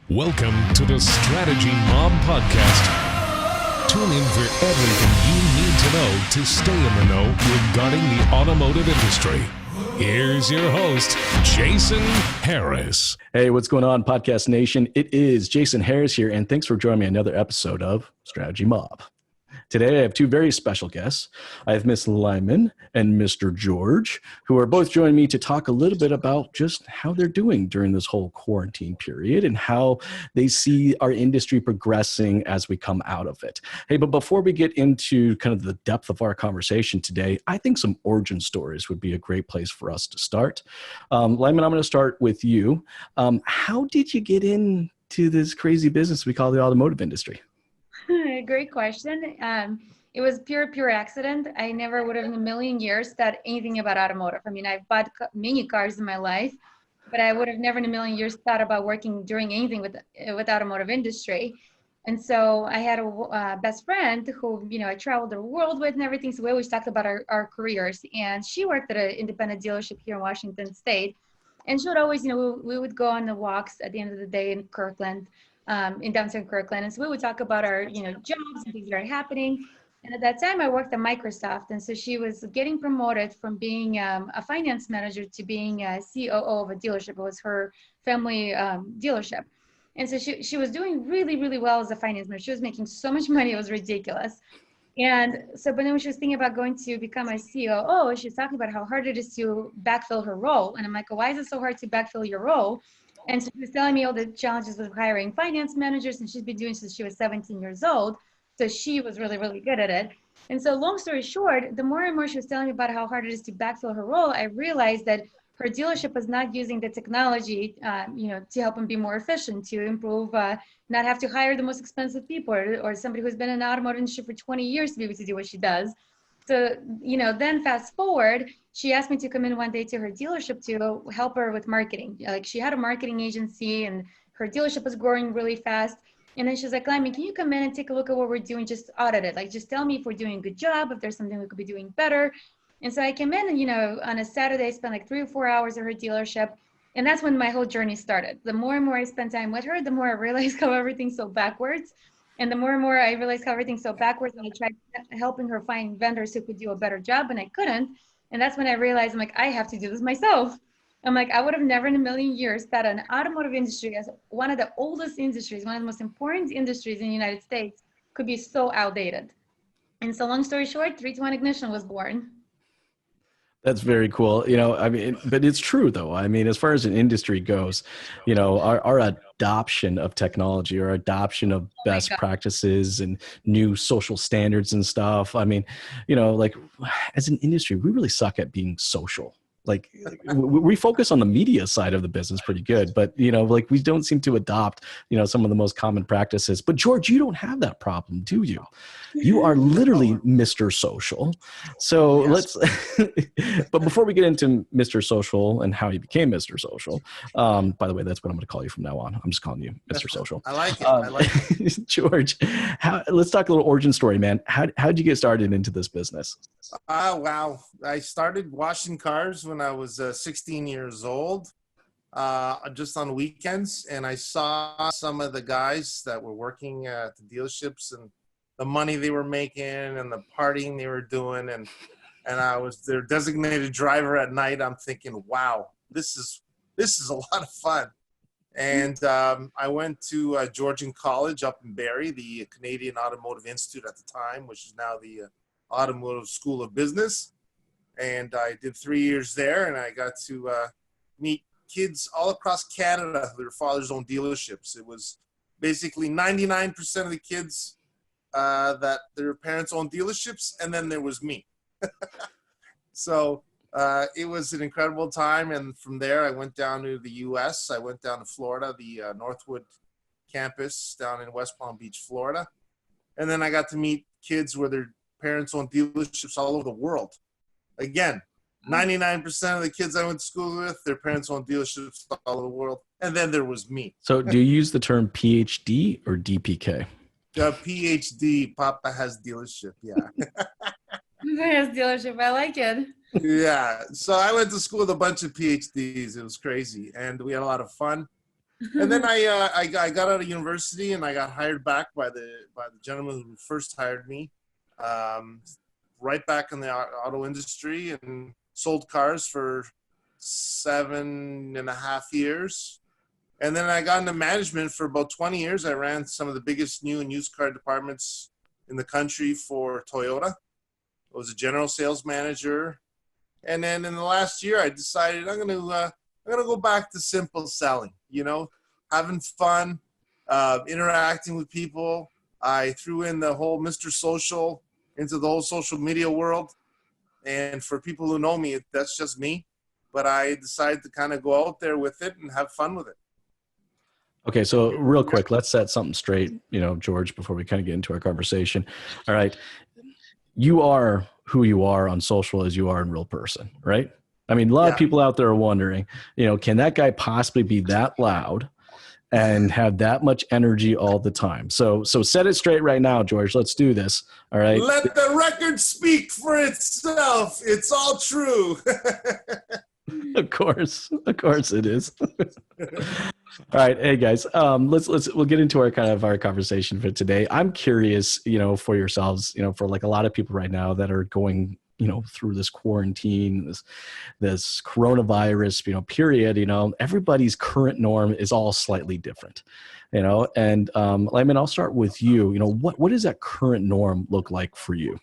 Welcome to the Strategy Mob Podcast. Tune in for everything you need to know to stay in the know regarding the automotive industry. Here's your host, Jason Harris. Hey, what's going on, Podcast Nation? It is Jason Harris here, and thanks for joining me on another episode of Strategy Mob. Today, I have two very special guests. I have Miss Lyamen and Mr. George, who are both joining me to talk a little bit about just how they're doing during this whole quarantine period and how they see our industry progressing as we come out of it. Hey, but before we get into kind of the depth of our conversation today, I think some origin stories would be a great place for us to start. Lyamen, I'm going to start with you. How did you get into this crazy business we call the automotive industry? Great question. It was pure accident. I never would have in a million years thought anything about automotive. I mean, I've bought many cars in my life, but I would have never in a million years thought about doing anything with automotive industry. And so I had a best friend who, I traveled the world with and everything. So we always talked about our careers. And she worked at an independent dealership here in Washington State. And she would always, we would go on the walks at the end of the day in Kirkland. In downtown Kirkland. And so we would talk about our, jobs and things that are happening. And at that time I worked at Microsoft. And so she was getting promoted from being a finance manager to being a COO of a dealership. It was her family dealership. And so she was doing really, really well as a finance manager. She was making so much money. It was ridiculous. And so, but then when she was thinking about going to become a COO, she was talking about how hard it is to backfill her role. And I'm like, why is it so hard to backfill your role? And so she was telling me all the challenges with hiring finance managers, and she's been doing since she was 17 years old. So she was really, really good at it. And so long story short, the more and more she was telling me about how hard it is to backfill her role, I realized that her dealership was not using the technology, to help them be more efficient, to improve, not have to hire the most expensive people or somebody who's been in the automotive industry for 20 years to be able to do what she does. So, then fast forward, she asked me to come in one day to her dealership to help her with marketing. Like she had a marketing agency and her dealership was growing really fast. And then she's like, Lyman, can you come in and take a look at what we're doing? Just audit it. Like, just tell me if we're doing a good job, if there's something we could be doing better. And so I came in and, on a Saturday, I spent like 3 or 4 hours at her dealership. And that's when my whole journey started. The more and more I spent time with her, the more I realized how everything's so backwards. And the more and more I realized how everything's so backwards, and I tried helping her find vendors who could do a better job, and I couldn't. And that's when I realized, I'm like, I have to do this myself. I'm like, I would have never in a million years thought an automotive industry, as one of the oldest industries, one of the most important industries in the United States, could be so outdated. And so long story short, 3-to-1 ignition was born. That's very cool. But it's true though. I mean, as far as an industry goes, our adoption of technology or adoption of best practices and new social standards and stuff. I mean, as an industry, we really suck at being social. Like we focus on the media side of the business pretty good, but we don't seem to adopt, some of the most common practices. But George, you don't have that problem, do you? You are literally Mr. Social. So yes. But before we get into Mr. Social and how you became Mr. Social, by the way, that's what I'm going to call you from now on. I'm just calling you Mr. Social. I like it. George, let's talk a little origin story, man. How'd you get started into this business? Wow. I started washing cars when I was 16 years old, just on weekends. And I saw some of the guys that were working at the dealerships and the money they were making and the partying they were doing. And I was their designated driver at night. I'm thinking, wow, this is a lot of fun. And I went to Georgian College up in Barrie, the Canadian Automotive Institute at the time, which is now the Automotive School of Business. And I did 3 years there, and I got to meet kids all across Canada who their fathers owned dealerships. It was basically 99% of the kids that their parents owned dealerships, and then there was me. So it was an incredible time, and from there I went down to the U.S. I went down to Florida, the Northwood campus down in West Palm Beach, Florida. And then I got to meet kids where their parents own dealerships all over the world. Again, 99% of the kids I went to school with, their parents own dealerships all over the world. And then there was me. So do you use the term PhD or DPK? PhD, Papa has dealership, yeah. Has dealership, I like it. Yeah, so I went to school with a bunch of PhDs. It was crazy. And we had a lot of fun. And then I got out of university and I got hired back by the gentleman who first hired me, right back in the auto industry, and sold cars for 7.5 years. And then I got into management for about 20 years. I ran some of the biggest new and used car departments in the country for Toyota. I was a general sales manager. And then in the last year, I decided I'm gonna go back to simple selling, having fun, interacting with people. I threw in the whole Mr. Social into the whole social media world. And for people who know me, that's just me. But I decided to kind of go out there with it and have fun with it. Okay, so real quick, let's set something straight, George, before we kind of get into our conversation. All right. You are who you are on social as you are in real person, right? I mean, a lot of people out there are wondering, can that guy possibly be that loud and have that much energy all the time? So set it straight right now, George. Let's do this. All right. Let the record speak for itself. It's all true. Of course it is. All right. Hey guys, we'll get into our conversation for today. I'm curious, for yourselves, for like a lot of people right now that are going, through this quarantine, this coronavirus, period, everybody's current norm is all slightly different, and Lyman, I'll start with you. What does that current norm look like for you?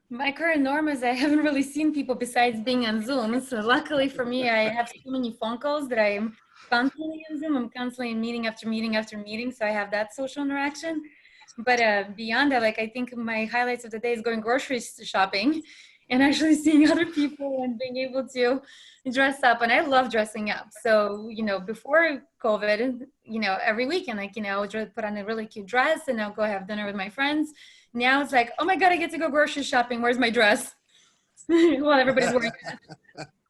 My current norm is I haven't really seen people besides being on Zoom. So luckily for me, I have so many phone calls that I'm constantly on Zoom. I'm constantly in meeting after meeting after meeting. So I have that social interaction. But beyond that, I think my highlights of the day is going grocery shopping and actually seeing other people and being able to dress up. And I love dressing up. So, before COVID, every weekend, I would put on a really cute dress and I'll go have dinner with my friends. Now it's like, oh my God, I get to go grocery shopping. Where's my dress? Well, everybody's wearing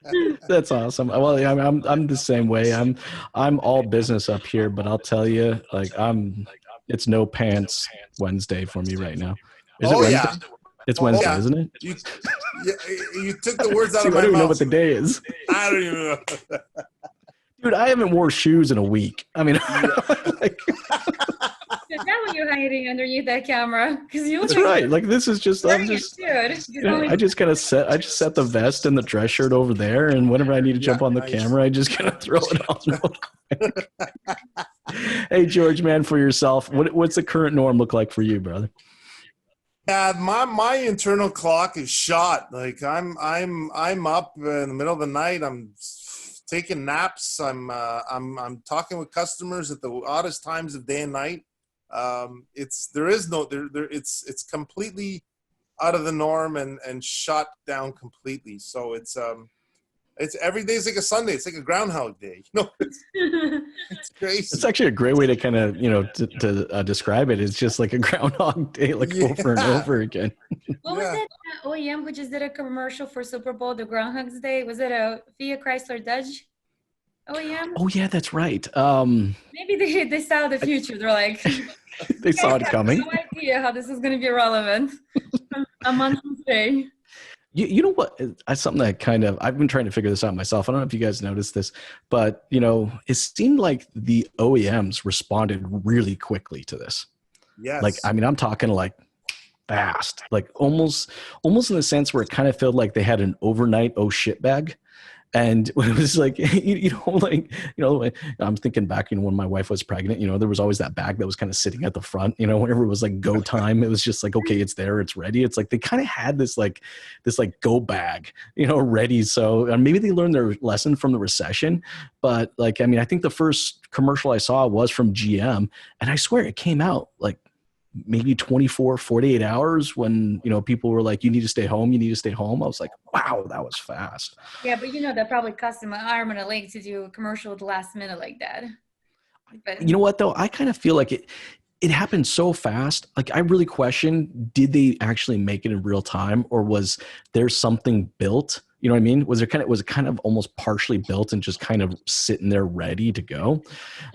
it. That's awesome. Well, yeah, I'm the same way. I'm all business up here, but I'll tell you, it's no pants Wednesday for me right now. Is it Wednesday? Yeah. It's Wednesday, isn't it? You took the words out of my mouth. I don't even know what the day is. I don't even know. Dude, I haven't worn shoes in a week. I mean, Is that what you're hiding underneath that camera? Because you look that's right. This is just, I just kind of set the vest and the dress shirt over there. And whenever I need to jump on the camera, I just kind of throw it on. Hey, George, man, for yourself, what's the current norm look like for you, brother? Yeah, my internal clock is shot. I'm up in the middle of the night. I'm taking naps. I'm talking with customers at the oddest times of day and night. It's completely out of the norm and shut down completely. So it's every day is like a Sunday. It's like a Groundhog Day. It's crazy. It's actually a great way to kind of to describe it. It's just like a Groundhog Day, over and over again. What was that OEM who just did a commercial for Super Bowl, the Groundhog's Day? Was it a Fiat Chrysler Dodge OEM? Oh yeah, that's right. Maybe they saw the future. They're like, they saw it coming. No idea how this is going to be relevant a month from today. You know what? Something that I've been trying to figure this out myself. I don't know if you guys noticed this, but it seemed like the OEMs responded really quickly to this. Yes. I'm talking fast, almost in the sense where it kind of felt like they had an overnight oh shit bag. And it was I'm thinking back, when my wife was pregnant, there was always that bag that was kind of sitting at the front, whenever it was go time, it was just okay, it's there, it's ready. It's they kind of had this go bag, ready. So maybe they learned their lesson from the recession, but I think the first commercial I saw was from GM, and I swear it came out maybe 24, 48 hours when, people were like, you need to stay home. I was like, wow, that was fast. Yeah, but that probably cost them an arm and a leg to do a commercial at the last minute like that. But you know what though? I kind of feel like it happened so fast. I really question, did they actually make it in real time, or was there something built? You know what I mean? Was it kind of almost partially built and just kind of sitting there ready to go?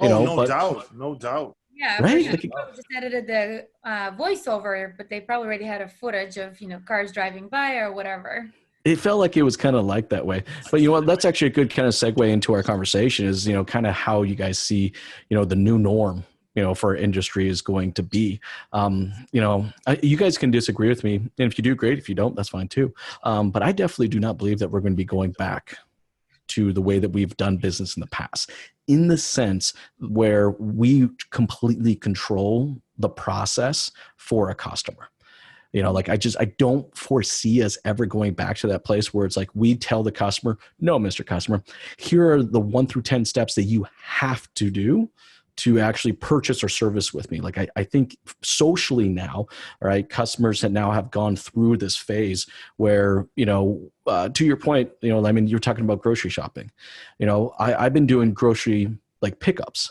No doubt. Yeah, right. Just edited the voiceover, but they probably already had a footage of cars driving by or whatever. It felt like it was kind of like that way. But you know what? That's actually a good kind of segue into our conversation is, you know, kind of how you guys see, you know, the new norm, you know, for our industry is going to be. You know, you guys can disagree with me. And if you do, great. If you don't, that's fine too. But I definitely do not believe that we're going to be going back to the way that we've done business in the past, in the sense where we completely control the process for a customer. You know, like I don't foresee us ever going back to that place where it's like we tell the customer, no, Mr. Customer, here are the 1 through 10 steps that you have to do to actually purchase or service with me. Like I think socially now, all right, customers that now have gone through this phase where, you know, to your point, you know, I mean, you're talking about grocery shopping. You know, I've been doing grocery like pickups,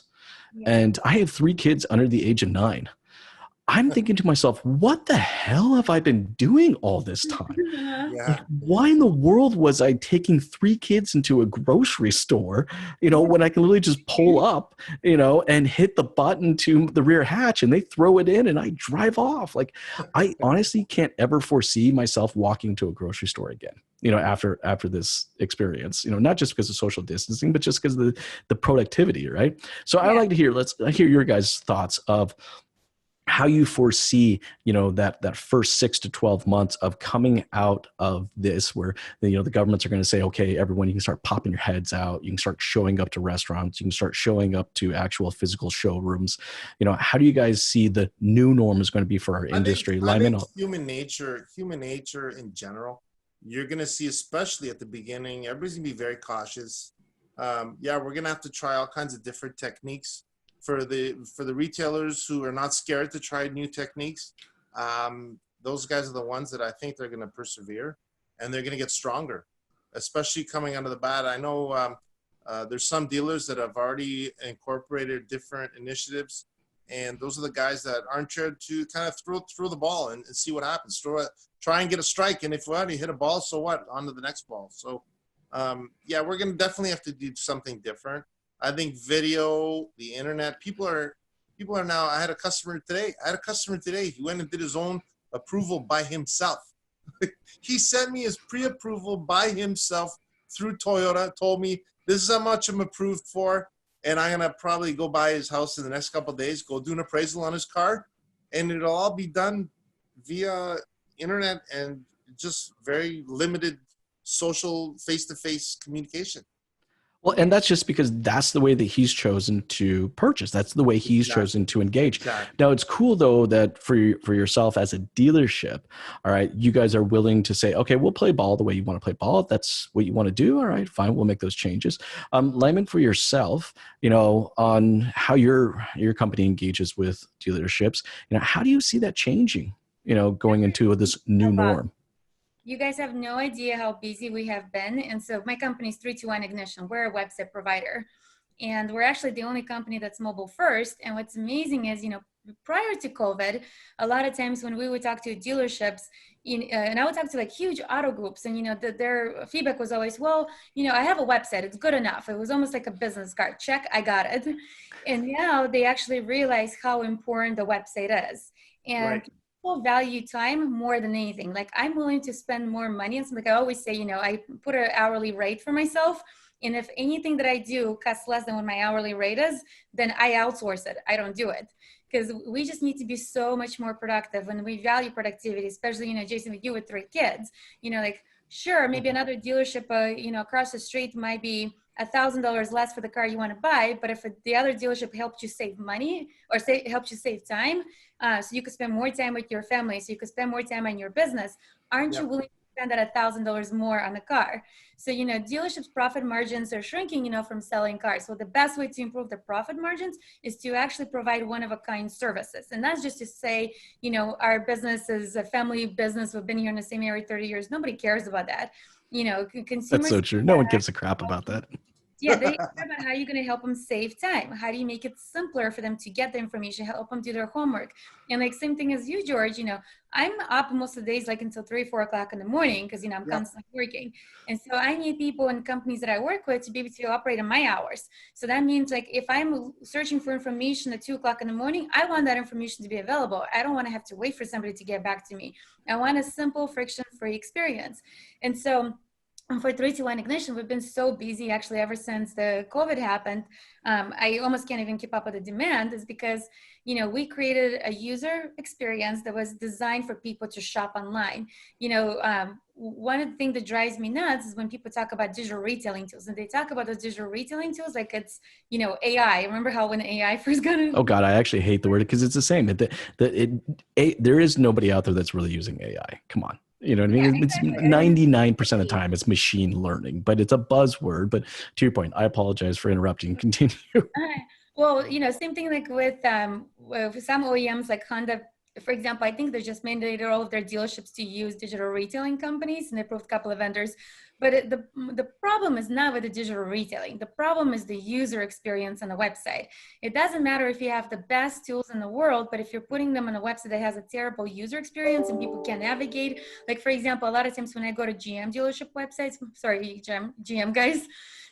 and I have 3 kids under the age of 9. I'm thinking to myself, what the hell have I been doing all this time? Yeah. Like, why in the world was I taking 3 kids into a grocery store, you know, when I can literally just pull up, you know, and hit the button to the rear hatch and they throw it in and I drive off? Like, I honestly can't ever foresee myself walking to a grocery store again, you know, after this experience, you know, not just because of social distancing, but just because of the productivity, right? So I'd like to hear, let's hear your guys' thoughts of how you foresee, you know, that first 6 to 12 months of coming out of this, where, you know, the governments are going to say, okay, everyone, you can start popping your heads out. You can start showing up to restaurants. You can start showing up to actual physical showrooms. You know, how do you guys see the new norm is going to be for our industry? I think human nature in general, you're going to see, especially at the beginning, everybody's going to be very cautious. Yeah, we're going to have to try all kinds of different techniques. For the retailers who are not scared to try new techniques, those guys are the ones that I think they're going to persevere, and they're going to get stronger, especially coming out of the bat. I know there's some dealers that have already incorporated different initiatives, and those are the guys that aren't scared to kind of throw the ball and see what happens. Try and get a strike, and if you hit a ball, so what? On to the next ball. So yeah, we're going to definitely have to do something different. I think video, the internet, people are now, I had a customer today. He went and did his own approval by himself. He sent me his pre-approval by himself through Toyota, told me this is how much I'm approved for, and I'm going to probably go by his house in the next couple of days, go do an appraisal on his car, and it'll all be done via internet and just very limited social face-to-face communication. Well, and that's just because that's the way that he's chosen to purchase. That's the way he's chosen to engage. Exactly. Now, it's cool, though, that for yourself as a dealership, all right, you guys are willing to say, okay, we'll play ball the way you want to play ball. If that's what you want to do, all right, fine, we'll make those changes. Lyamen, for yourself, you know, on how your company engages with dealerships, you know, how do you see that changing, you know, going into this new norm? You guys have no idea how busy we have been. And so my company is 321 Ignition. We're a website provider. And we're actually the only company that's mobile first. And what's amazing is, you know, prior to COVID, a lot of times when we would talk to dealerships, and I would talk to like huge auto groups, and, you know, their feedback was always, well, you know, I have a website, it's good enough. It was almost like a business card. Check, I got it. And now they actually realize how important the website is. And people value time more than anything. Like, I'm willing to spend more money. And so, like I always say, you know, I put an hourly rate for myself. And if anything that I do costs less than what my hourly rate is, then I outsource it. I don't do it. Because we just need to be so much more productive, and we value productivity, especially, you know, Jason, with you with 3 kids, you know, like, sure, maybe another dealership, you know, across the street might be $1,000 less for the car you want to buy. But if the other dealership helped you save money or helps you save time, so you could spend more time with your family, so you could spend more time on your business, aren't you willing to spend that $1,000 more on the car? So, you know, dealerships' profit margins are shrinking, you know, from selling cars. So the best way to improve the profit margins is to actually provide one-of-a-kind services. And that's just to say, you know, our business is a family business. We've been here in the same area 30 years. Nobody cares about that. You know, consumers. That's so true. No one gives a crap about that. Yeah, they care about how you're going to help them save time. How do you make it simpler for them to get the information, help them do their homework? And like same thing as you, George, I'm up most of the days like until 3-4 o'clock in the morning because, I'm constantly working. And so I need people and companies that I work with to be able to operate in my hours. So that means like if I'm searching for information at 2 o'clock in the morning, I want that information to be available. I don't want to have to wait for somebody to get back to me. I want a simple, friction-free experience. And so for 3-2-1 Ignition, we've been so busy actually ever since the COVID happened. I almost can't even keep up with the demand is because, we created a user experience that was designed for people to shop online. One of the things that drives me nuts is when people talk about digital retailing tools and they talk about those digital retailing tools like it's, AI. Remember how when AI first got in? Oh God, I actually hate the word because it's the same. There is nobody out there that's really using AI. Come on. You know what I mean? Yeah, it's exactly. 99% of the time it's machine learning, but it's a buzzword. But to your point, I apologize for interrupting. Continue. Well, same thing like with some OEMs like Honda, for example. I think they just mandated all of their dealerships to use digital retailing companies, and they approved a couple of vendors. But the problem is not with the digital retailing. The problem is the user experience on the website. It doesn't matter if you have the best tools in the world, but if you're putting them on a website that has a terrible user experience and people can't navigate, like for example, a lot of times when I go to GM dealership websites, sorry, GM guys,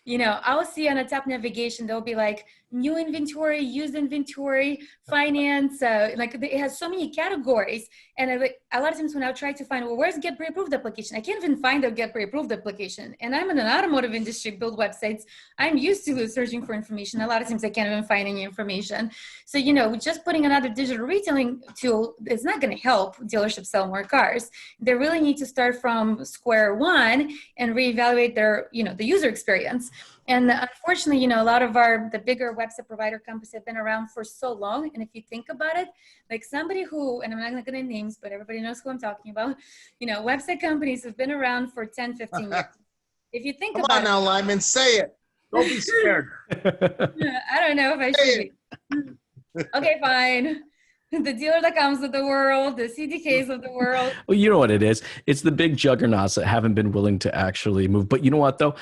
I'll see on the top navigation, they'll be like new inventory, used inventory, finance, like it has so many categories. And a lot of times when I try to find, well, where's get pre-approved application? I can't even find a get pre-approved application. And I'm in an automotive industry, build websites. I'm used to searching for information. A lot of times I can't even find any information. So, just putting another digital retailing tool is not going to help dealerships sell more cars. They really need to start from square one and reevaluate their, the user experience. And unfortunately, a lot of the bigger website provider companies have been around for so long. And if you think about it, like somebody who, and I'm not going to name names, but everybody knows who I'm talking about, website companies have been around for 10, 15 years. If you think about it. Come on now, Lyman, say it. Don't be scared. I don't know if I should be. Okay, fine. The dealer.coms of the world, the CDKs of the world. Well, you know what it is. It's the big juggernauts that haven't been willing to actually move. But you know what, though?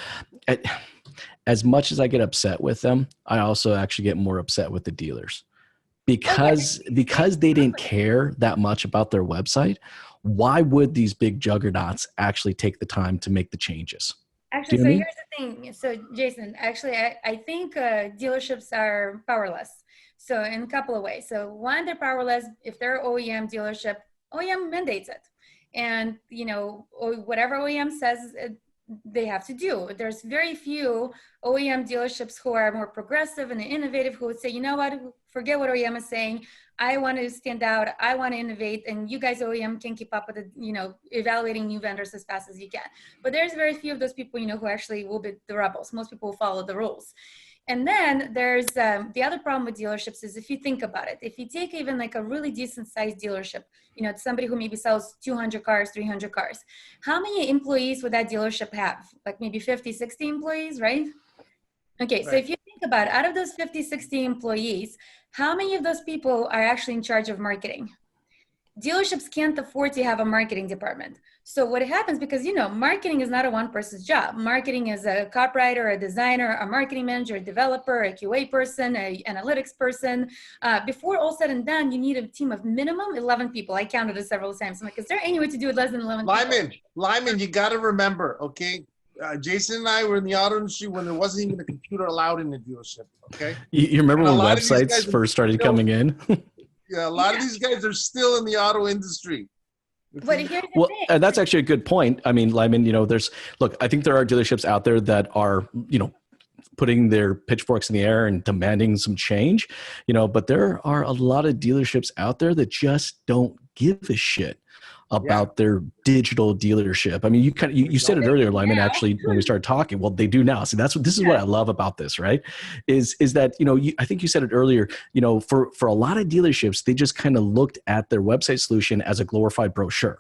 As much as I get upset with them, I also actually get more upset with the dealers because they didn't care that much about their website. Why would these big juggernauts actually take the time to make the changes? Actually, so here's the thing. So Jason, actually, I think dealerships are powerless. So in a couple of ways. So one, they're powerless. If they're OEM dealership, OEM mandates it. And, whatever OEM says, they have to do. There's very few OEM dealerships who are more progressive and innovative who would say, you know what, forget what OEM is saying. I want to stand out. I want to innovate. And you guys OEM can keep up with it, evaluating new vendors as fast as you can. But there's very few of those people, who actually will be the rebels. Most people will follow the rules. And then there's the other problem with dealerships is if you think about it, if you take even like a really decent sized dealership, it's somebody who maybe sells 200 cars, 300 cars. How many employees would that dealership have? Like maybe 50, 60 employees, right? Okay, so if you think about it, out of those 50, 60 employees, how many of those people are actually in charge of marketing? Dealerships can't afford to have a marketing department. So what happens, because, marketing is not a one person's job. Marketing is a copywriter, a designer, a marketing manager, a developer, a QA person, an analytics person. Before all said and done, you need a team of minimum 11 people. I counted it several times. I'm like, is there any way to do it less than 11 people? Lyman, you got to remember, okay? Jason and I were in the auto industry when there wasn't even a computer allowed in the dealership, okay? You remember when websites first started coming in? Yeah, a lot of these guys are still in the auto industry. But here's the thing. That's actually a good point. I mean, Lyman, I think there are dealerships out there that are, putting their pitchforks in the air and demanding some change, but there are a lot of dealerships out there that just don't give a shit about their digital dealership. I mean, you said it earlier, Lyman, actually, when we started talking. Well, they do now. So this is what I love about this, right? Is that, I think you said it earlier, for a lot of dealerships, they just kind of looked at their website solution as a glorified brochure.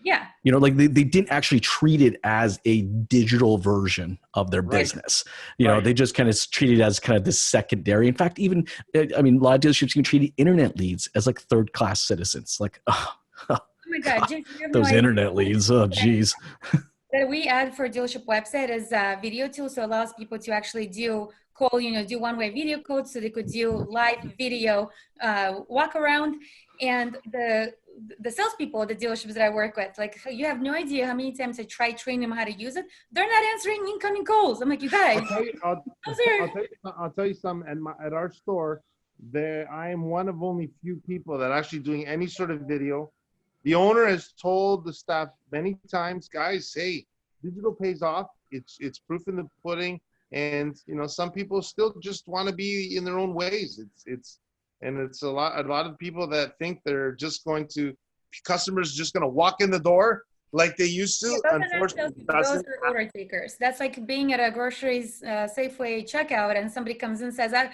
Yeah. Like they didn't actually treat it as a digital version of their business. They just kind of treat it as kind of this secondary. In fact, even, a lot of dealerships can treat internet leads as like third-class citizens. Like, oh my God, Jason, those internet leads. Oh, geez. that we add for dealership website is a video tool, so it allows people to actually do one-way video code, so they could do live video walk around. And the salespeople at the dealerships that I work with, like, you have no idea how many times I try training them how to use it. They're not answering incoming calls. I'm like, you guys. I'll tell you something. At our store, I am one of only few people that are actually doing any sort of video. The owner has told the staff many times, guys, hey, digital pays off. It's proof in the pudding. And some people still just want to be in their own ways. It's a lot of people that think they're just customers just going to walk in the door like they used to. Yeah, Unfortunately, those are order takers. That's like being at a groceries Safeway checkout and somebody comes in and says, I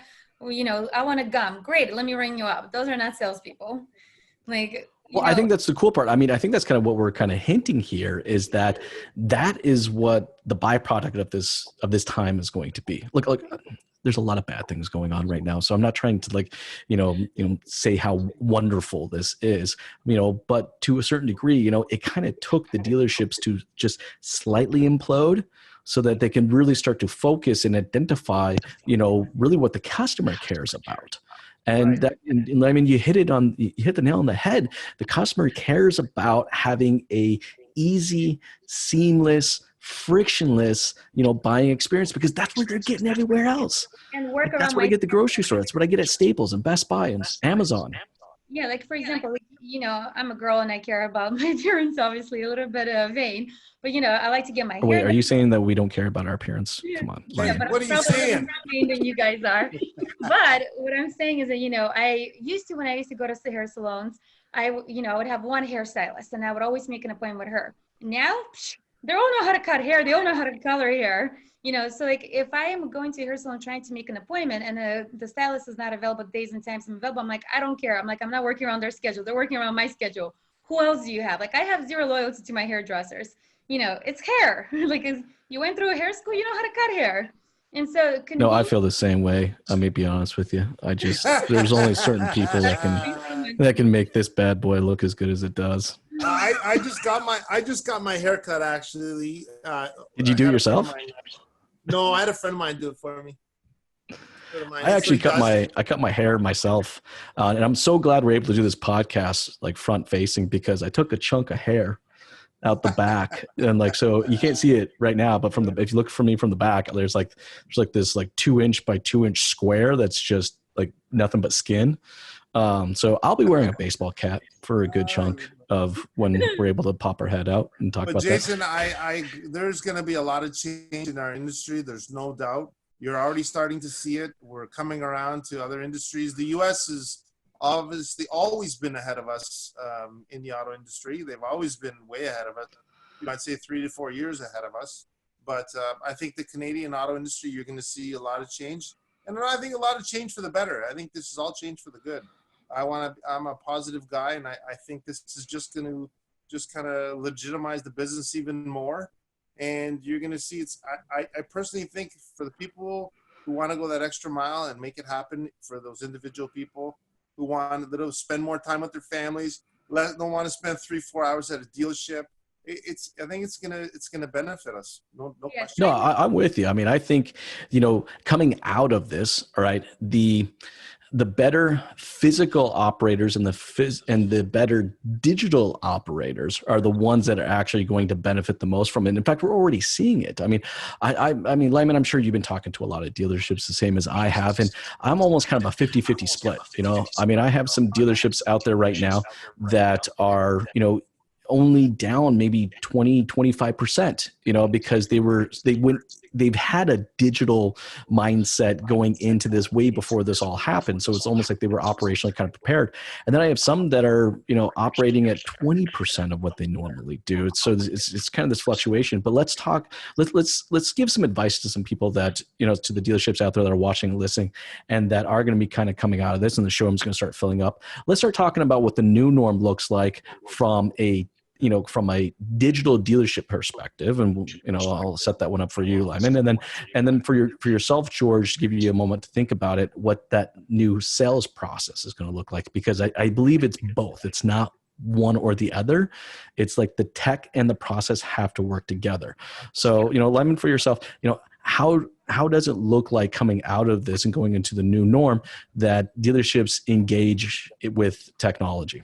want a gum. Great, let me ring you up. Those are not salespeople. Well, I think that's the cool part. I mean, I think that's kind of what we're kind of hinting here, is that is what the byproduct of this time is going to be. Look, there's a lot of bad things going on right now, so I'm not trying to say how wonderful this is, but to a certain degree, it kind of took the dealerships to just slightly implode, so that they can really start to focus and identify, really what the customer cares about. And I mean, you hit the nail on the head. The customer cares about having a easy, seamless, frictionless, buying experience, because that's what they're getting everywhere else. And that's what I get at the grocery store. That's what I get at Staples and Best Buy and Amazon. Yeah, like for example, I'm a girl and I care about my appearance, obviously a little bit vain, but I like to get my hair. Wait, are you saying that we don't care about our appearance? Yeah. Come on. Yeah, but what are you saying? More than you guys are. But what I'm saying is that, when I used to go to hair salons, I would have one hairstylist and I would always make an appointment with her. Now, they all know how to cut hair. They all know how to color hair. So like if I am going to a hair salon trying to make an appointment and the stylist is not available days and times I'm available, I'm like, I don't care. I'm like, I'm not working around their schedule. They're working around my schedule. Who else do you have? Like, I have zero loyalty to my hairdressers. It's hair. Like, you went through a hair school, you know how to cut hair. And so I feel the same way. I may be honest with you. There's only certain people that can make this bad boy look as good as it does. I just got my haircut actually. Did you do it yourself? No, I had a friend of mine do it for me. I actually cut my hair myself, and I'm so glad we're able to do this podcast like front facing, because I took a chunk of hair out the back, and so you can't see it right now, but if you look for me from the back, there's this 2-inch by 2-inch square that's just like nothing but skin. So I'll be wearing a baseball cap for a good chunk of when we're able to pop our head out and talk about Jason, that. there's going to be a lot of change in our industry. There's no doubt. You're already starting to see it. We're coming around to other industries. The U.S. has obviously always been ahead of us in the auto industry. They've always been way ahead of us. I'd say 3 to 4 years ahead of us. But I think the Canadian auto industry, you're going to see a lot of change. And I think a lot of change for the better. I think this is all change for the good. I'm a positive guy, and I think this is just going to kind of legitimize the business even more. And you're going to see I personally think for the people who want to go that extra mile and make it happen, for those individual people who want to spend more time with their families, don't want to spend 3-4 hours at a dealership, I think it's gonna benefit us. No question. No, I'm with you. I mean, I think, coming out of this, all right, the better physical operators and the better digital operators are the ones that are actually going to benefit the most from it. In fact, we're already seeing it. I mean, I mean, Lyman, I'm sure you've been talking to a lot of dealerships the same as I have, and I'm almost kind of a 50-50 split. I mean, I have some dealerships out there right now that are, only down maybe 20-25%, because they've had a digital mindset going into this way before this all happened. So it's almost like they were operationally kind of prepared. And then I have some that are, operating at 20% of what they normally do. So it's kind of this fluctuation, but let's give some advice to some people that, to the dealerships out there that are watching and listening and that are going to be kind of coming out of this, and the showroom's going to start filling up. Let's start talking about what the new norm looks like from a digital dealership perspective. And, I'll set that one up for you, Lyman. And then for yourself, George, to give you a moment to think about it, what that new sales process is going to look like, because I believe it's both. It's not one or the other. It's like the tech and the process have to work together. So, Lyman, for yourself, how does it look like coming out of this and going into the new norm that dealerships engage with technology?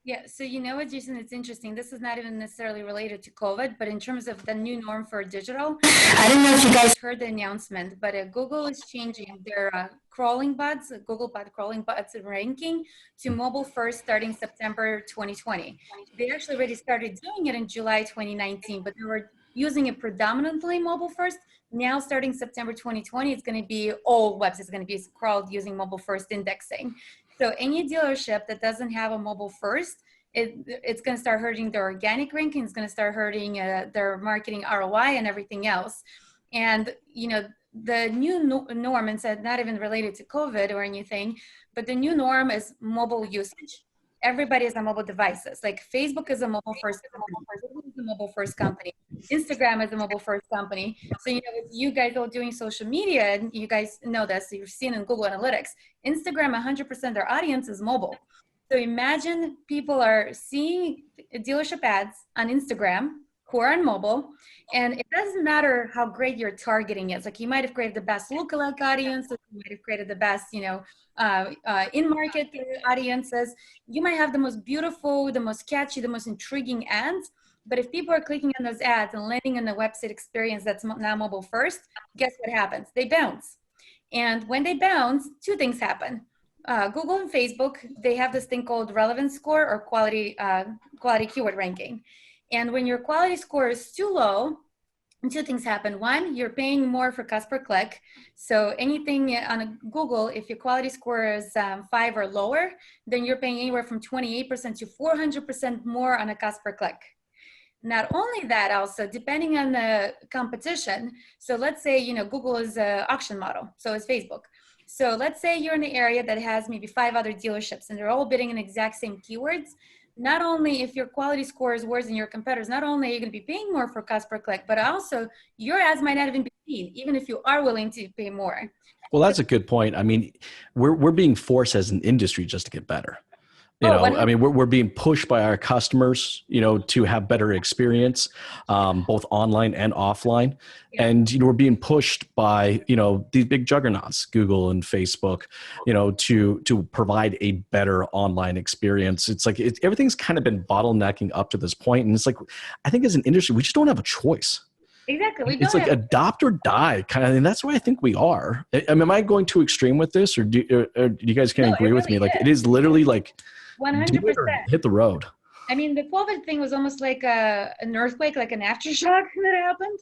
Yeah, so you know what, Jason, it's interesting. This is not even necessarily related to COVID, but in terms of the new norm for digital, I don't know if you guys heard the announcement, but Google is changing their crawling bots, Google bot crawling bots ranking to mobile first starting September 2020. They actually already started doing it in July 2019, but they were using it predominantly mobile first. Now starting September 2020, it's going to be all websites going to be crawled using mobile first indexing. So any dealership that doesn't have a mobile first, it's going to start hurting their organic ranking. It's going to start hurting their marketing ROI and everything else. And, the new norm, and said not even related to COVID or anything, but the new norm is mobile usage. Everybody is on mobile devices. Like Facebook is a mobile first company. Google is a mobile first company. Instagram is a mobile first company. So, with you guys all doing social media, and you guys know this, so you've seen in Google Analytics, Instagram, 100% their audience is mobile. So imagine people are seeing dealership ads on Instagram who are on mobile, and it doesn't matter how great your targeting is. Like, you might have created the best lookalike audience, you might have created the best, in-market audiences. You might have the most beautiful, the most catchy, the most intriguing ads. But if people are clicking on those ads and landing on the website experience that's now mobile first, guess what happens? They bounce. And when they bounce, two things happen. Google and Facebook, they have this thing called relevance score or quality keyword ranking. And when your quality score is too low, two things happen. One, you're paying more for cost per click. So anything on Google, if your quality score is 5 or lower, then you're paying anywhere from 28% to 400% more on a cost per click. Not only that, also, depending on the competition. So let's say, Google is an auction model, so is Facebook. So let's say you're in an area that has maybe 5 other dealerships and they're all bidding on the exact same keywords. Not only if your quality score is worse than your competitors, not only are you going to be paying more for cost per click, but also your ads might not even be seen, even if you are willing to pay more. Well, that's a good point. I mean, we're being forced as an industry just to get better. We're being pushed by our customers, to have better experience, both online and offline. Yeah. And, we're being pushed by, these big juggernauts, Google and Facebook, to provide a better online experience. It's like, everything's kind of been bottlenecking up to this point. And it's like, I think as an industry, we just don't have a choice. Exactly. It's like adopt or die kind of, and that's why I think we are. Am I going too extreme with this, or do you guys can agree with me? Like, it is literally like 100%. Hit the road. I mean, the COVID thing was almost like an earthquake, like an aftershock that happened.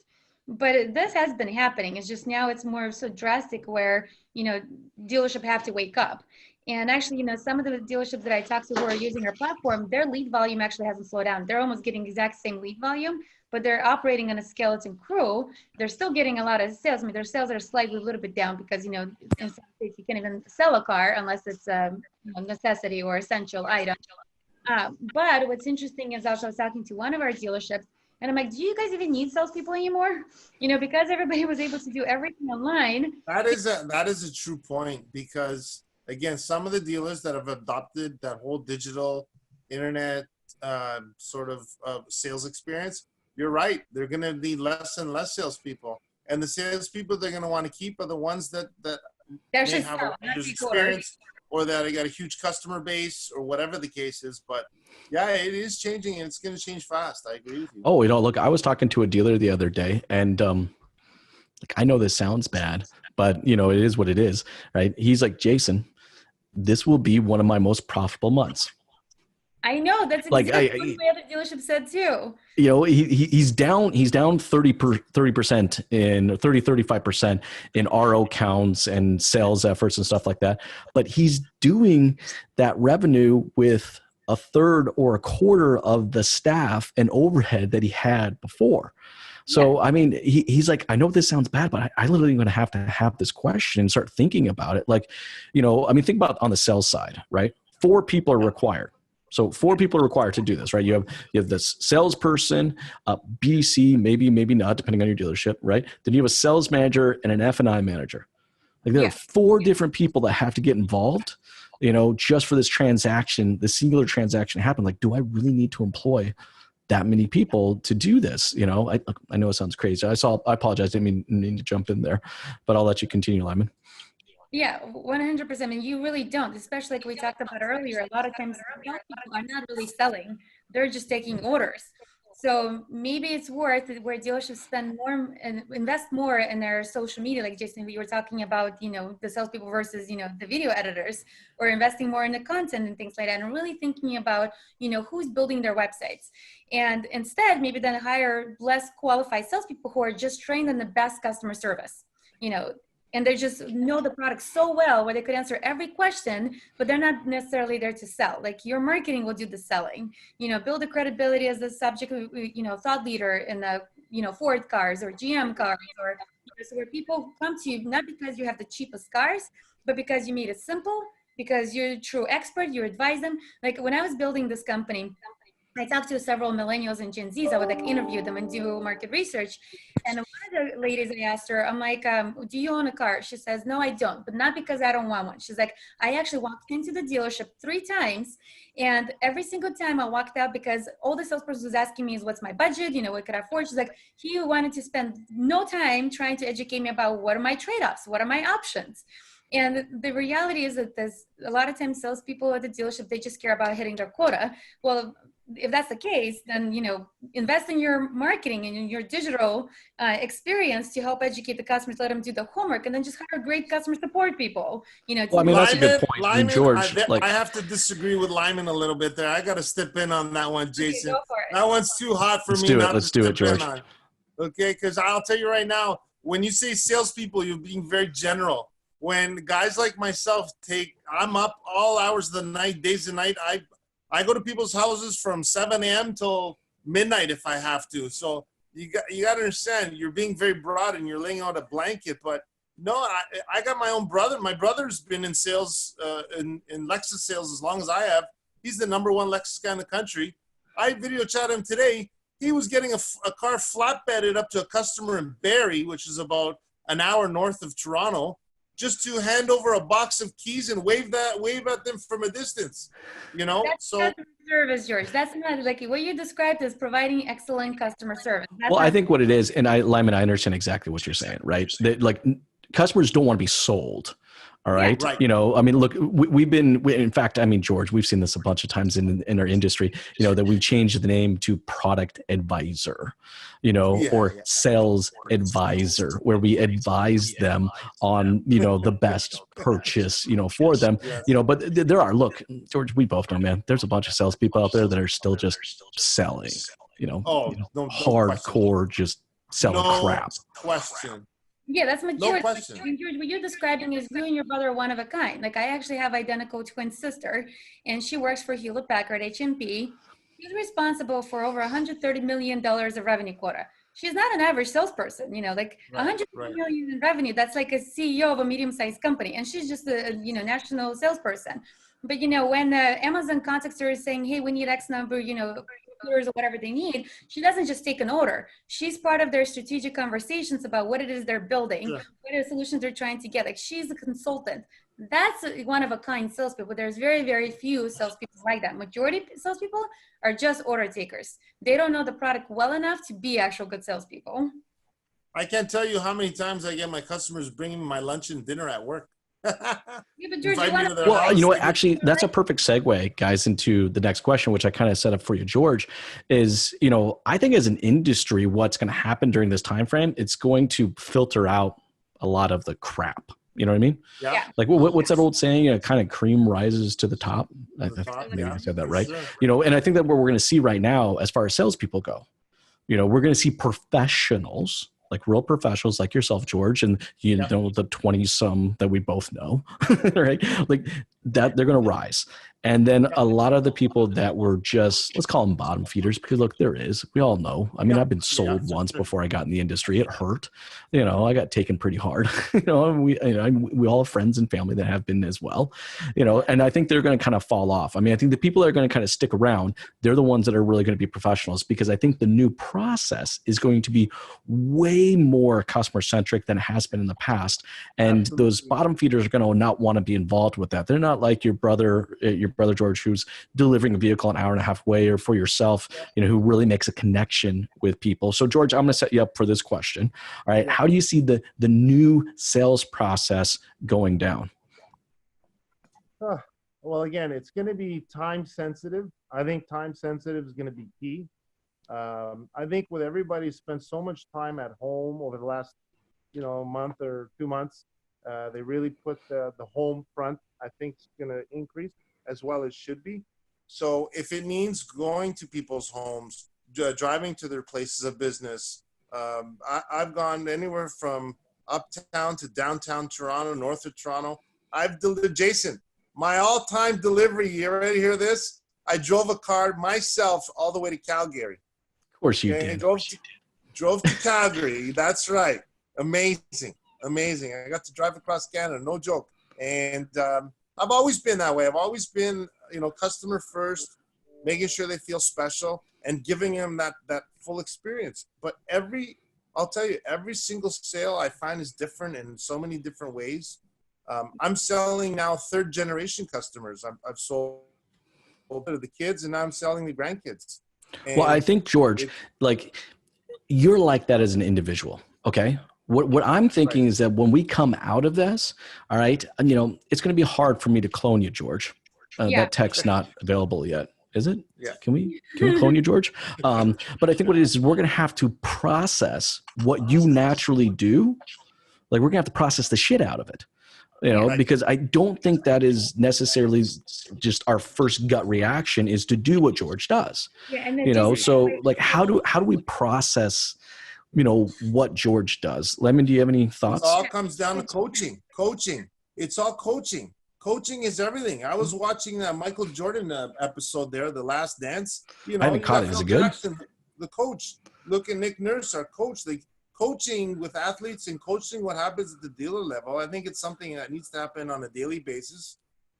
But this has been happening. It's just now it's more so drastic where, dealership have to wake up. And actually, some of the dealerships that I talked to who are using our platform, their lead volume actually hasn't slowed down. They're almost getting exact same lead volume, but they're operating on a skeleton crew. They're still getting a lot of sales. I mean, their sales are slightly a little bit down because, in some states you can't even sell a car unless it's a necessity or essential item. But what's interesting is also I was talking to one of our dealerships, and I'm like, do you guys even need salespeople anymore? Because everybody was able to do everything online. That is a true point, because again, some of the dealers that have adopted that whole digital internet sort of sales experience, you're right. They're going to need less and less salespeople, and the salespeople they're going to want to keep are the ones that may have a huge experience, or that got a huge customer base, or whatever the case is. But yeah, it is changing, and it's going to change fast. I agree with you. Oh, look, I was talking to a dealer the other day, and I know this sounds bad, but it is what it is, right? He's like, Jason, this will be one of my most profitable months. I know, that's exactly what my other dealership said too. He's down 30% in 35% in RO counts and sales efforts and stuff like that. But he's doing that revenue with a third or a quarter of the staff and overhead that he had before. So, yeah. I mean, he's like, I know this sounds bad, but I literally going to have this question and start thinking about it. Like, think about on the sales side, right? 4 people are required. So 4 people are required to do this, right? You have this salesperson, BDC, maybe not, depending on your dealership, right? Then you have a sales manager and an F&I manager. Like there are 4 different people that have to get involved just for this transaction, the singular transaction happen. Like, do I really need to employ that many people to do this? I know it sounds crazy. I apologize. I didn't mean to jump in there, but I'll let you continue, Lyman. Yeah, 100%. I mean, you really don't, especially like we talked about earlier. A lot of times young people are not really selling. They're just taking orders. So maybe it's worth it where dealerships spend more and invest more in their social media. Like Jason, we were talking about, the salespeople versus, the video editors, or investing more in the content and things like that. And really thinking about, who's building their websites. And instead, maybe then hire less qualified salespeople who are just trained in the best customer service, and they just know the product so well where they could answer every question, but they're not necessarily there to sell. Like your marketing will do the selling, build the credibility as the subject, thought leader in the, Ford cars or GM cars, or so where people come to you, not because you have the cheapest cars, but because you made it simple, because you're a true expert, you advise them. Like when I was building this company, I talked to several millennials and Gen Zs. I would interview them and do market research. And one of the ladies, I asked her, I'm like, do you own a car? She says, no, I don't, but not because I don't want one. She's like, I actually walked into the dealership 3 times, and every single time I walked out because all the salesperson was asking me is what's my budget? What could I afford? She's like, he wanted to spend no time trying to educate me about what are my trade-offs? What are my options? And the reality is that there's a lot of times salespeople at the dealership, they just care about hitting their quota. Well, if that's the case, then, invest in your marketing and in your digital experience to help educate the customers, let them do the homework, and then just hire great customer support people. Well, that's a good point. Lyman, George, I have to disagree with Lyman a little bit there. I got to step in on that one, Jason. Okay, go for it. That one's too hot for me. Let's do it, George. Okay, because I'll tell you right now, when you say salespeople, you're being very general. When guys like myself I'm up all hours of the night, days and night. I go to people's houses from 7 a.m. till midnight if I have to. So you got to understand, you're being very broad and you're laying out a blanket. But no, I got my own brother. My brother's been in sales, in Lexus sales as long as I have. He's the #1 Lexus guy in the country. I video chat him today. He was getting a car flatbedded up to a customer in Barrie, which is about an hour north of Toronto, just to hand over a box of keys and wave at them from a distance, That's not service, George. That's not like what you described as providing excellent customer service. I think what it is, and Lyman, I understand exactly what you're saying, right? That customers don't want to be sold. All right. Yeah, right. Look, in fact, George, we've seen this a bunch of times in our industry, that we've changed the name to product advisor, or sales advisor, where we advise them on, the best purchase, for them, but there are, look, George, we both know, man, there's a bunch of salespeople out there that are still just selling, hardcore, just selling crap. Question. Yeah, that's majority. No question. George, what you're describing is you and your brother are one of a kind. Like I actually have identical twin sister, and she works for Hewlett Packard HMP. She's responsible for over $130 million of revenue quota. She's not an average salesperson, like $100 million in revenue. That's like a CEO of a medium-sized company, and she's just a national salesperson. But when Amazon contacts her saying, "Hey, we need X number," or whatever they need, she doesn't just take an order. She's part of their strategic conversations about what it is they're building, what are the solutions they're trying to get. Like she's a consultant. That's one of a kind salespeople. There's very, very few salespeople like that. Majority of salespeople are just order takers. They don't know the product well enough to be actual good salespeople. I can't tell you how many times I get my customers bringing me my lunch and dinner at work. Yeah, but George, actually, that's a perfect segue, guys, into the next question, which I kind of set up for you, George, is, I think as an industry, what's going to happen during this time frame, it's going to filter out a lot of the crap. You know what I mean? Yeah. Like what's that old saying? Kind of cream rises to the top. Maybe I said that right. Sure. And I think that what we're going to see right now, as far as salespeople go, we're going to see professionals, like real professionals like yourself, George, and the 20 some that we both know, right? Like that, they're going to rise. And then a lot of the people that were just, let's call them bottom feeders, because look, there is, we all know. I mean, I've been sold once before I got in the industry. It hurt. I got taken pretty hard. We all have friends and family that have been as well, and I think they're going to kind of fall off. I mean, I think the people that are going to kind of stick around, they're the ones that are really going to be professionals, because I think the new process is going to be way more customer centric than it has been in the past. And Absolutely. Those bottom feeders are going to not want to be involved with that. They're not like your brother George, who's delivering a vehicle an hour and a half away, or for yourself, who really makes a connection with people. So George, I'm going to set you up for this question. All right. How do you see the new sales process going down? Well, again, it's going to be time sensitive. I think time sensitive is going to be key. I think with everybody spent so much time at home over the last, month or 2 months, they really put the home front. I think it's going to increase, as well as should be. So if it means going to people's homes, driving to their places of business, I've gone anywhere from uptown to downtown Toronto, north of Toronto. I've delivered, Jason, my all-time delivery, you ready to hear this? I drove a car myself all the way to Calgary. Of course you did. Drove to Calgary. That's right. Amazing. I got to drive across Canada, no joke. And I've always been that way. I've always been, customer first, making sure they feel special and giving them that full experience. But I'll tell you, every single sale I find is different in so many different ways. I'm selling now third generation customers. I've sold to the kids, and now I'm selling the grandkids. And well, I think, George, you're like that as an individual. Okay. What I'm thinking is that when we come out of this, all right, it's going to be hard for me to clone you, George. That tech's not available yet, is it? Yeah. Can we clone you, George? But I think what it is we're going to have to process what you naturally do. Like, we're going to have to process the shit out of it, because I don't think that is necessarily just our first gut reaction is to do what George does. Yeah, and so like, how do we process what George does? Lemon, do you have any thoughts? It all comes down to coaching. It's all coaching. Coaching is everything. I was watching that Michael Jordan episode there, The Last Dance. I haven't caught it. Is it good? Jackson, the coach. Look at Nick Nurse, our coach. Coaching with athletes and coaching what happens at the dealer level. I think it's something that needs to happen on a daily basis.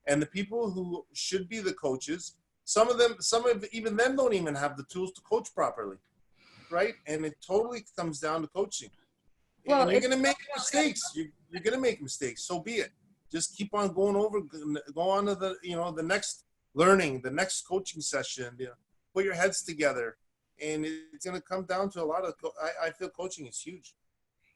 And the people who should be the coaches, some of even them don't even have the tools to coach properly. Right? And it totally comes down to coaching. Well, and you're going to make mistakes. You're going to make mistakes. So be it. Just keep on going go on to the next learning, the next coaching session, put your heads together. And it's going to come down to a lot of, I feel coaching is huge.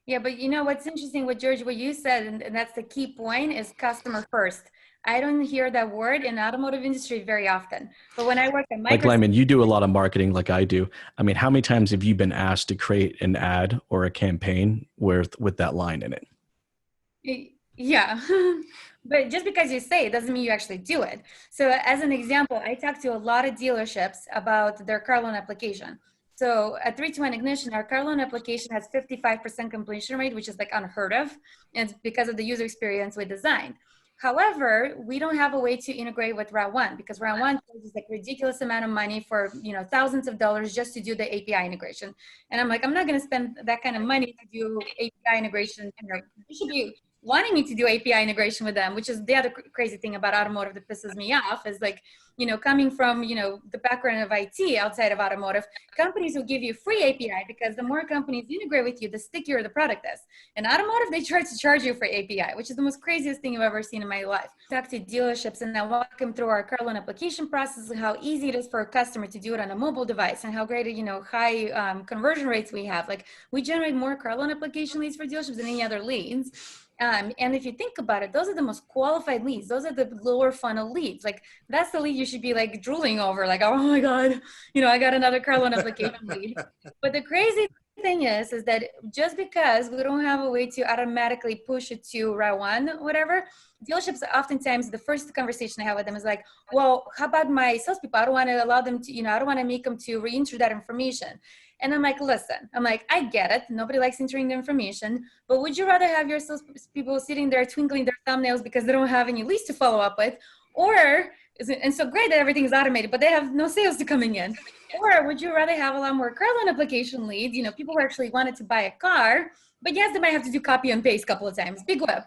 Yeah, but what's interesting with George, what you said, and that's the key point, is customer first. I don't hear that word in the automotive industry very often. But when I work at Microsoft— Like, Lyman, you do a lot of marketing like I do. I mean, how many times have you been asked to create an ad or a campaign with that line in it? Yeah. But just because you say it doesn't mean you actually do it. So as an example, I talk to a lot of dealerships about their car loan application. So at 321 Ignition, our car loan application has 55% completion rate, which is like unheard of. And it's because of the user experience we designed. However, we don't have a way to integrate with Route 1 because Route 1 charges like ridiculous amount of money for, thousands of dollars just to do the API integration. And I'm like, I'm not going to spend that kind of money to do API integration. You should be wanting me to do API integration with them, which is the other crazy thing about automotive that pisses me off is like, coming from, the background of IT outside of automotive, companies will give you free API because the more companies integrate with you, the stickier the product is. In automotive, they try to charge you for API, which is the most craziest thing I've ever seen in my life. I talk to dealerships and I walk them through our car loan application process and how easy it is for a customer to do it on a mobile device and how great, high conversion rates we have. Like we generate more car loan application leads for dealerships than any other leads. And if you think about it, those are the most qualified leads. Those are the lower funnel leads. Like that's the lead you should be like drooling over. Like, oh my God, I got another car loan application lead. But the crazy thing is that just because we don't have a way to automatically push it to Route 1, whatever, dealerships oftentimes the first conversation I have with them is like, well, how about my salespeople? I don't want to allow them to, I don't want to make them to re-enter that information. And I'm like, listen, I get it. Nobody likes entering the information, but would you rather have your salespeople sitting there twinkling their thumbnails because they don't have any leads to follow up with? Or and so great that everything is automated, but they have no sales to coming in. Or would you rather have a lot more Carlin application leads, people who actually wanted to buy a car, but yes, they might have to do copy and paste a couple of times, big whip.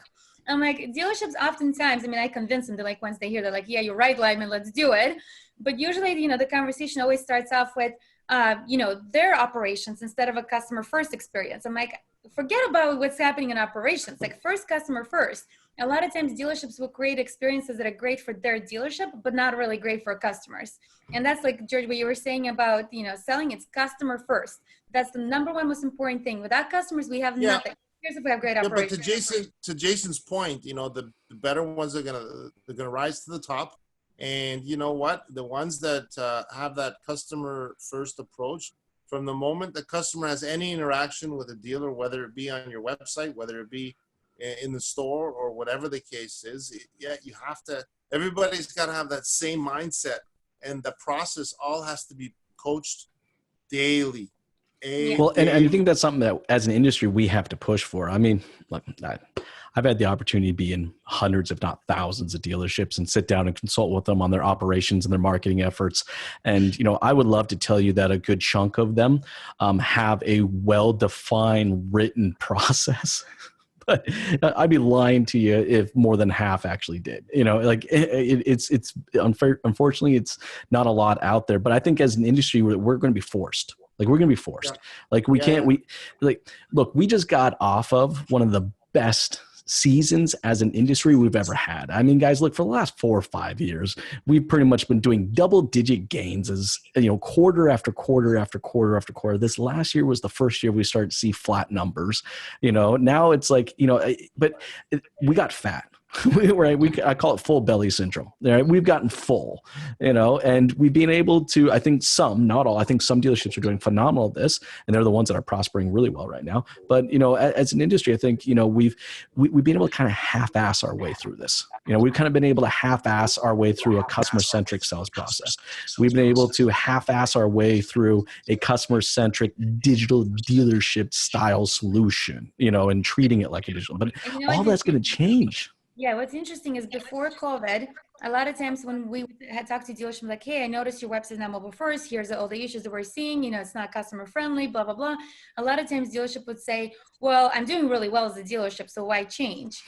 I'm like, dealerships oftentimes, I convince them, they're like, once they hear, they're like, yeah, you're right, Lyman, let's do it. But usually, the conversation always starts off with, their operations instead of a customer first experience. I'm like, forget about what's happening in operations, like first customer first. A lot of times dealerships will create experiences that are great for their dealership, but not really great for customers. And that's like, George, what you were saying about, selling, it's customer first. That's the number one most important thing. Without customers, we have nothing. Here's if we have great operations. But to Jason's point, the better ones are gonna rise to the top. And you know what? The ones that have that customer first approach, from the moment the customer has any interaction with a dealer, whether it be on your website, whether it be in the store or whatever the case is, you have to, everybody's got to have that same mindset, and the process all has to be coached daily. Well, and I think that's something that as an industry, we have to push for. I've had the opportunity to be in hundreds, if not thousands of dealerships and sit down and consult with them on their operations and their marketing efforts. And, I would love to tell you that a good chunk of them have a well-defined written process. But I'd be lying to you if more than half actually did. It's unfortunately, it's not a lot out there. But I think as an industry, we're going to be forced. We're going to be forced. Look, we just got off of one of the best seasons as an industry we've ever had. Guys, look, for the last 4 or 5 years, we've pretty much been doing double-digit gains as, quarter after quarter after quarter after quarter. This last year was the first year we started to see flat numbers. Now it's like, but we got fat. I call it full belly syndrome. Right? We've gotten full, and we've been able to, I think some, not all, I think some dealerships are doing phenomenal at this, and they're the ones that are prospering really well right now. But, as an industry, I think, we've been able to kind of half-ass our way through this. We've kind of been able to half-ass our way through a customer-centric sales process. We've been able to half-ass our way through a customer-centric digital dealership style solution, and treating it like a digital. But all that's going to change. Yeah, what's interesting is before COVID, a lot of times when we had talked to dealerships, like, hey, I noticed your website is not mobile first. Here's all the issues that we're seeing. It's not customer friendly, blah, blah, blah. A lot of times dealership would say, well, I'm doing really well as a dealership, so why change?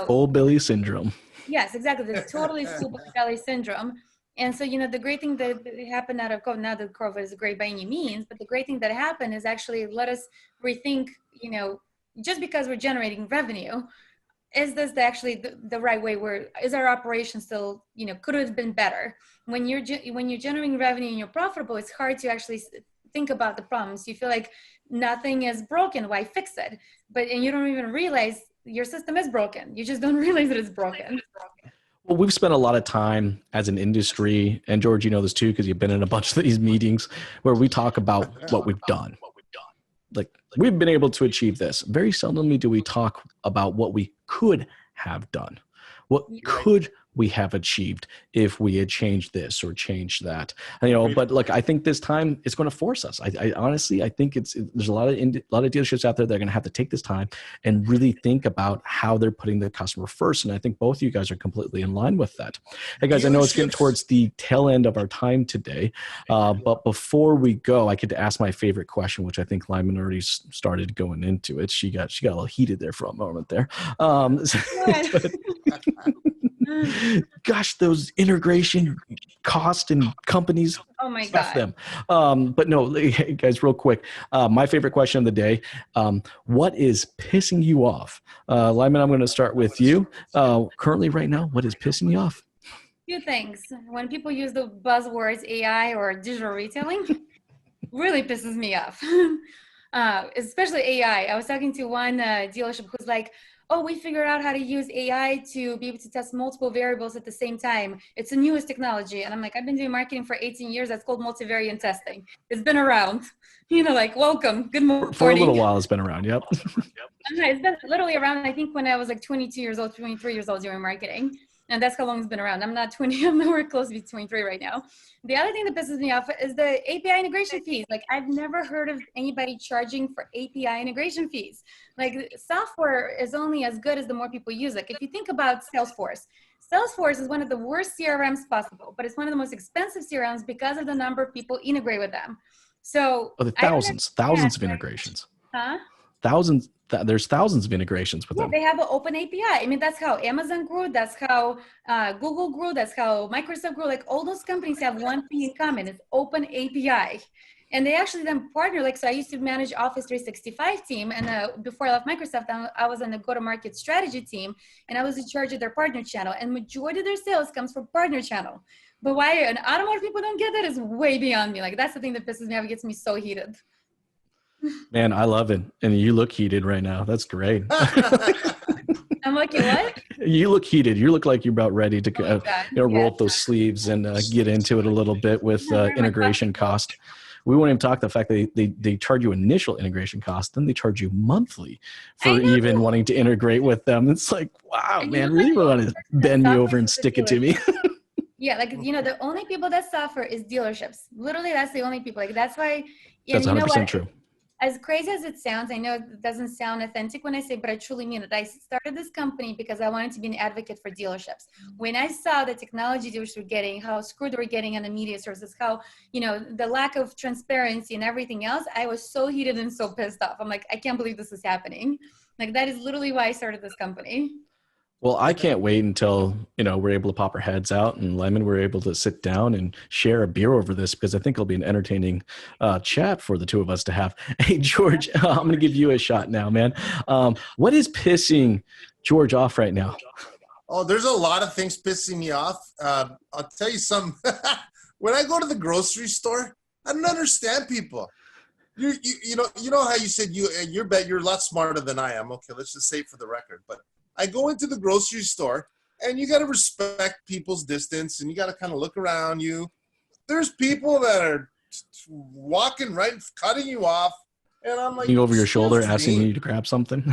Full belly syndrome. Yes, exactly. There's totally full belly syndrome. And so, the great thing that happened out of COVID, not that COVID is great by any means, but the great thing that happened is actually let us rethink, just because we're generating revenue, is this actually the right way? Is our operation still, could have been better? When you're generating revenue and you're profitable, it's hard to actually think about the problems. You feel like nothing is broken. Why fix it? And you don't even realize your system is broken. You just don't realize that it's broken. Well, we've spent a lot of time as an industry, and George, you know this too, because you've been in a bunch of these meetings where we talk about what we've done. Like, we've been able to achieve this. Very seldomly do we talk about what we could have done. What could we have achieved if we had changed this or changed that? But look, I think this time it's going to force us. I honestly, I think there's a lot of dealerships out there that are going to have to take this time and really think about how they're putting the customer first. And I think both of you guys are completely in line with that. Hey guys, I know it's getting towards the tail end of our time today, but before we go, I get to ask my favorite question, which I think Lyman already started going into it. She got a little heated there for a moment there. Gosh, those integration cost and companies. Oh my God. Them. But no, guys, real quick. My favorite question of the day. What is pissing you off? Lyman, I'm going to start with you. Currently right now, what is pissing you off? Two things. When people use the buzzwords AI or digital retailing, really pisses me off. Especially AI. I was talking to one dealership who's like, oh, we figured out how to use AI to be able to test multiple variables at the same time. It's the newest technology. And I'm like, I've been doing marketing for 18 years. That's called multivariate testing. It's been around, welcome. Good morning. For a little while, it's been around. Yep. It's been literally around, I think, when I was like 22 years old, 23 years old doing marketing. And that's how long it's been around. I'm not 20, I'm nowhere close to be 23 right now. The other thing that pisses me off is the API integration fees. Like, I've never heard of anybody charging for API integration fees. Like, software is only as good as the more people use it. If you think about Salesforce Salesforce is one of the worst CRMs possible, but it's one of the most expensive CRMs because of the number of people integrate with them. So the thousands of integrations. Huh? There's thousands of integrations with them. They have an open API. I mean, that's how Amazon grew. That's how Google grew. That's how Microsoft grew. Like all those companies have one thing in common. It's open API. And they actually then partner. Like, so I used to manage Office 365 team. And before I left Microsoft, I was on the go-to-market strategy team. And I was in charge of their partner channel. And majority of their sales comes from partner channel. But why an automotive people don't get that is way beyond me. Like, that's the thing that pisses me off. It gets me so heated. Man, I love it. And you look heated right now. That's great. I'm like, you what? You look heated. You look like you're about ready to roll up those sleeves and get into it a little bit with integration cost. We won't even talk the fact that they charge you initial integration cost, then they charge you monthly for even wanting to integrate with them. It's like, wow, and man, really want to bend me over and stick it to me. Yeah, like, the only people that suffer is dealerships. Literally, that's the only people. Like, that's why. That's 100% true. As crazy as it sounds, I know it doesn't sound authentic when I say, but I truly mean it. I started this company because I wanted to be an advocate for dealerships. When I saw the technology dealers were getting, how screwed they were getting on the media sources, how, the lack of transparency and everything else, I was so heated and so pissed off. I'm like, I can't believe this is happening. Like, that is literally why I started this company. Well, I can't wait until, we're able to pop our heads out and Lyman, we're able to sit down and share a beer over this, because I think it'll be an entertaining chat for the two of us to have. Hey, George, I'm going to give you a shot now, man. What is pissing George off right now? Oh, there's a lot of things pissing me off. I'll tell you something. When I go to the grocery store, I don't understand people. You know how you said you're a lot smarter than I am. Okay, let's just say it for the record. But I go into the grocery store, and you got to respect people's distance, and you got to kind of look around you. There's people that are walking right, cutting you off, and I'm like, looking over your shoulder, asking you to grab something.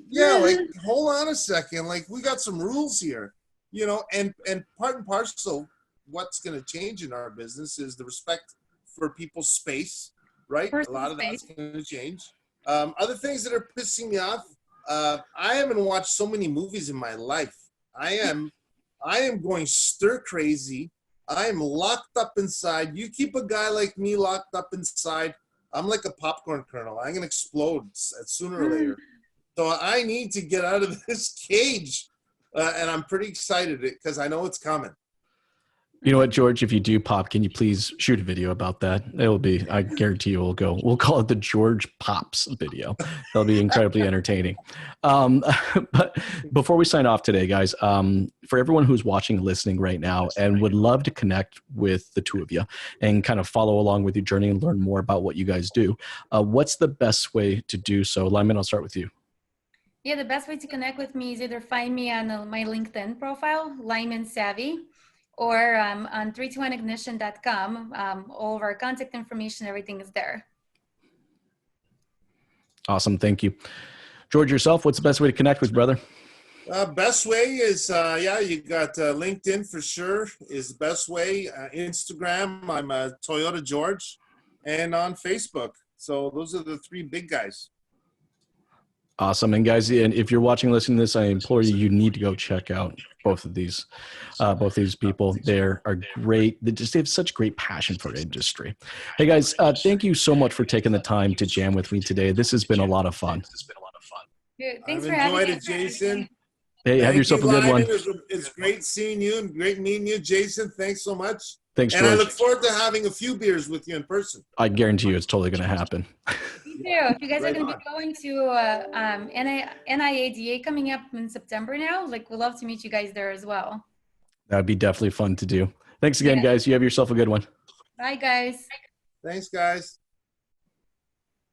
Yeah, like, hold on a second. Like, we got some rules here, and part and parcel, what's going to change in our business is the respect for people's space, right? A lot of that's going to change. Other things that are pissing me off. I haven't watched so many movies in my life. I am going stir crazy. I am locked up inside. You keep a guy like me locked up inside, I'm like a popcorn kernel. I'm going to explode sooner or later. So I need to get out of this cage. And I'm pretty excited because I know it's coming. You know what, George, if you do pop, can you please shoot a video about that? It'll be, I guarantee you we'll call it the George Pops video. That'll be incredibly entertaining. But before we sign off today, guys, for everyone who's watching and listening right now and would love to connect with the two of you and kind of follow along with your journey and learn more about what you guys do, what's the best way to do so? Lyman, I'll start with you. Yeah, the best way to connect with me is either find me on my LinkedIn profile, Lyamen Savy, or on 321ignition.com. All of our contact information, everything is there. Awesome. Thank you. George, yourself, what's the best way to connect with, brother? Best way is, you got LinkedIn for sure is the best way. Instagram, I'm Toyota George, and on Facebook. So those are the three big guys. Awesome. And guys, and if you're watching, listening to this, I implore you need to go check out both of these people. They are great. They have such great passion for the industry. Hey guys, thank you so much for taking the time to jam with me today. This has been a lot of fun. Dude, thanks I've for having enjoyed me. it, Jason. Hey, have yourself a good one. It's great seeing you and great meeting you, Jason. Thanks so much. Thanks, and George. I look forward to having a few beers with you in person. I guarantee you it's totally going to happen. Me too. If you guys are going to be going to NIADA coming up in September now, we'd love to meet you guys there as well. That would be definitely fun to do. Thanks again, guys. You have yourself a good one. Bye, guys. Thanks, guys.